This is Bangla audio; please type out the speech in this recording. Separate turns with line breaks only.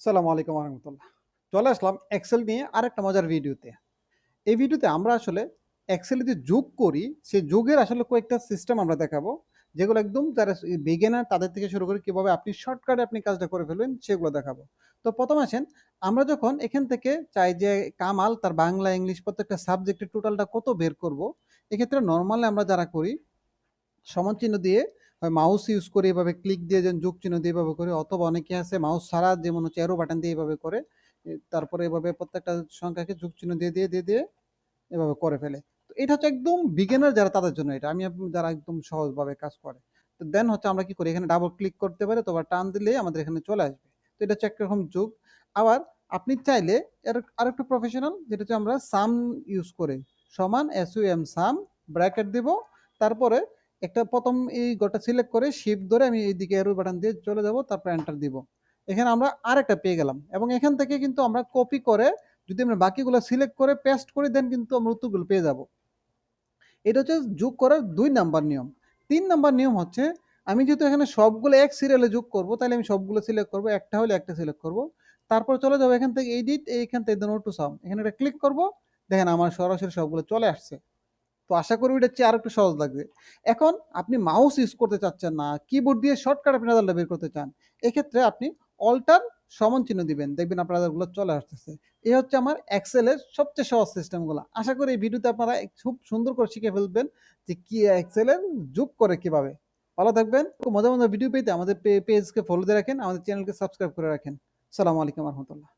সালামু আলাইকুম রহমতুল্লাহ। চলে আসলাম এক্সেল নিয়ে আরেকটা মজার ভিডিওতে। এই ভিডিওতে আমরা আসলে এক্সেলে যে যোগ করি, সেই যোগের আসলে কয়েকটা সিস্টেম আমরা দেখাবো, যেগুলো একদম যারা বিগিনার তাদের থেকে শুরু করে কিভাবে আপনি শর্টকাটে আপনি কাজটা করে ফেলবেন সেগুলো দেখাবো। তো প্রথম আসেন, আমরা যখন এখান থেকে চাই যে কামাল তার বাংলা, ইংলিশ প্রত্যেকটা সাবজেক্টের টোটালটা কত বের করব, এক্ষেত্রে নরমালি আমরা যারা করি সমান চিহ্ন দিয়ে মাউস ইউজ করে এভাবে ক্লিক দিয়ে যেন যোগ চিহ্ন দিয়ে এভাবে করে, অথবা অনেকে আছে মাউস ছাড়া যেমন হচ্ছে অ্যারো বাটন দিয়ে এভাবে করে, তারপরে এভাবে প্রত্যেকটা সংখ্যাকে যোগ চিহ্ন দিয়ে দিয়ে দিয়ে দিয়ে এভাবে করে ফেলে। তো এটা হচ্ছে একদম বিগিনার যারা তাদের জন্য, এটা আমি আপনি যারা একদম সহজভাবে কাজ করে। তো দেন হচ্ছে আমরা কি করি, এখানে ডাবল ক্লিক করতে পারে, তো আবার টান দিলে আমাদের এখানে চলে আসবে। তো এটা হচ্ছে একরকম যোগ। আবার আপনি চাইলে এর আরেকটু প্রফেশনাল, যেটা হচ্ছে আমরা সাম ইউজ করে সমান SUM সাম ব্র্যাকেট দিব, তারপরে একটা প্রথম এই গোটা সিলেক্ট করে শিফট ধরে আমি এইদিকে এরো বাটন দিয়ে চলে যাব, তারপর এন্টার দিব। এখানে আমরা আরেকটা পেয়ে গেলাম, এবং এখান থেকে কিন্তু আমরা কপি করে যদি আমরা বাকিগুলো সিলেক্ট করে পেস্ট করে দেন কিন্তু আমরা উত্তরগুলো পেয়ে যাব। এটা হচ্ছে যোগ করার ২ নাম্বার নিয়ম। ৩ নাম্বার নিয়ম হচ্ছে, আমি যেহেতু এখানে সবগুলো এক সিরিয়ালে যোগ করব, তাহলে আমি সবগুলো সিলেক্ট করব, একটা হলে একটা সিলেক্ট করব। তারপর চলে যাবো এখান থেকে এডিট, এইখান থেকে নোট টু সাম, এখানে একটা ক্লিক করব। দেখেন আমার সরাসরি সবগুলো চলে আসছে। তো আশা করি এটা চেয়ে আরেকটু সহজ লাগবে। এখন আপনি মাউস ইউজ করতে চাচ্ছেন না, কিবোর্ড দিয়ে শর্টকাট আপনি রেজাল্টটা বের করতে চান, এক্ষেত্রে আপনি অল্টার সমান চিহ্ন দিবেন, দেখবেন আপনার রেজাল্টগুলো চলে আসতেছে। এই হচ্ছে আমার এক্সেলের সবচেয়ে সহজ সিস্টেমগুলো। আশা করি এই ভিডিওতে আপনারা খুব সুন্দর করে শিখে ফেলবেন যে কি এক্সেলের যোগ করে কিভাবে। ভালো থাকবেন। খুব মজার মজার ভিডিও পেতে আমাদের পেজকে ফলো দিয়ে রাখেন, আমাদের চ্যানেলকে সাবস্ক্রাইব করে রাখেন। সালামু আলাইকুম রহমতুল্লাহ।